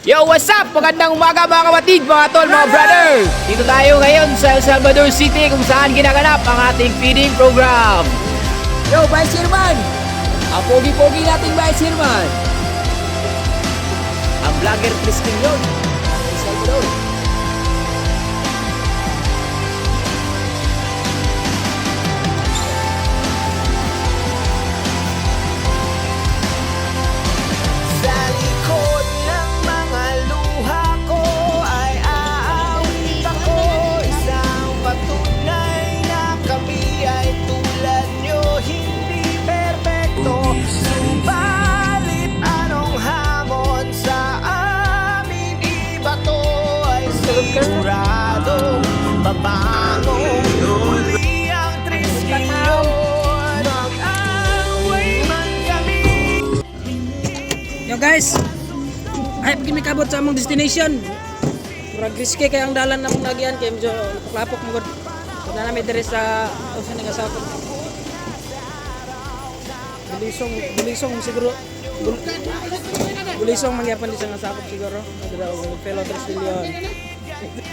Yo, what's up? Magandang umaga mga kapatid, mga tol, mga brother. Dito tayo ngayon sa El Salvador City kung saan ginaganap ang ating feeding program. Yo, Vice Chairman! Ang pogi-pogi nating Vice Chairman. Ang vlogger Triskin yun. El Salvador. Sigurado, babangong uli ang Triskin yun. Mag-away man kami. Yo guys, ay pag kami kabot sa among destination. Murag risky kay ang dalan namong nagian kay medyo napaklapok mo gud. Wala na may dire sa usan nga sakop. Bulisong siguro. Bulisong mangyapon di sa nga sakop siguro. Adra og fellow Tristilyon.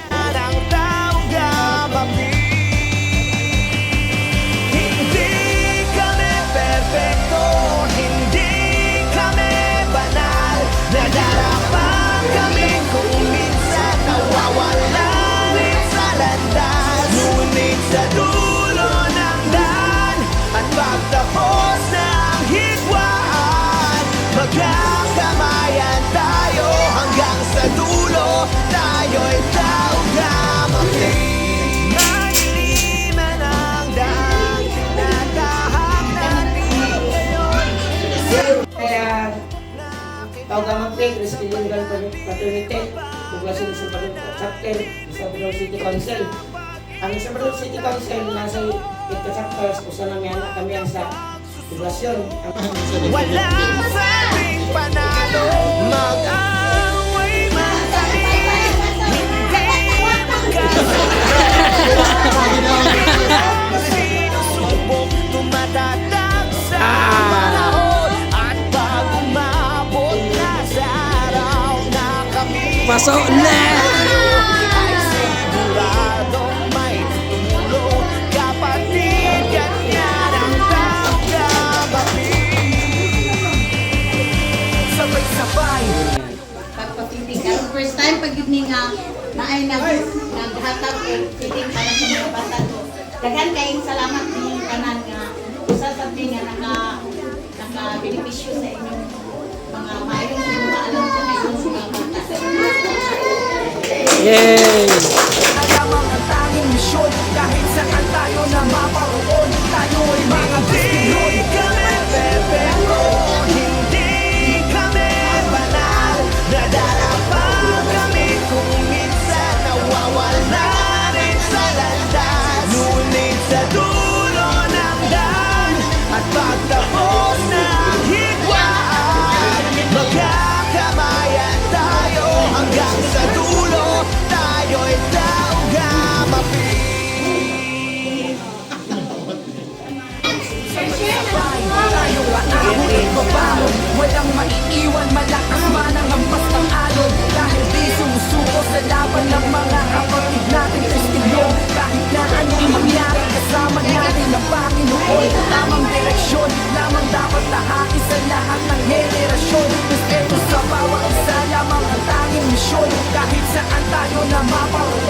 Ang taong gamami. Hindi kami perfecto, hindi kami banal. Nadarapan kami kung minsan nawawala rin sa landas. Ngunit sa dulo ng daan at pagtapos ng hidwaan, magkakamayan tayo hanggang sa dulo. Tayo'y taong gamami. Maliliman ang daan, tinatahak natin ngayon. Kaya tao gamang play Tristilyon Fraternity, Poblacion sa Salvador Chapter, Salvador City Council. Ang Salvador City Council nasa ito chapters kung saan namin anak kami ang sa poblasyon. Wala sabing panalo, mag-away man kami. Sinusubok, tumatatag sa panahon. At pag umabot na sa araw na kami Pasok na! ay siguradong may tutulong. Kapatid, ganyan ang taong gamami. Sabay-sabay pagpapiting karon first time pag yun ni nga naay naghatag og piting para sa mga bata ko. Daghan kayong salamat ni tanan nga usa sa nga naka benepisyo sa inyong mga mayong mga alam ko na inyong mga bata. Yay! lamang ang tanging misyon. Kahit saan tayo na maparoon, tayo ay mga Tristilyon. Hindi kami perfecto, hindi kami banal. Nadarapan kami kung minsan nawawala rin sa landas. Ngunit sa dulo ng daan at pagtapos ng hidwaan, magkakamayan tayo hanggang sa dulo. Tayo'y taong gamami. Sabay-sabay tayong aahon at babangon. Walang maiiwan, malakas man ang hampas ng alon. Dahil di sumusuko sa laban ng mga kapatid natin Tristilyon. Kahit na anong mangyari, kasama natin ang Panginoon. Tamang direksyon, lamang dapat lahatin sa lahat ng henerasyon. Respeto sa bawat isa, lamang ang tanging misyon. Kahit saan tayo na maparoon,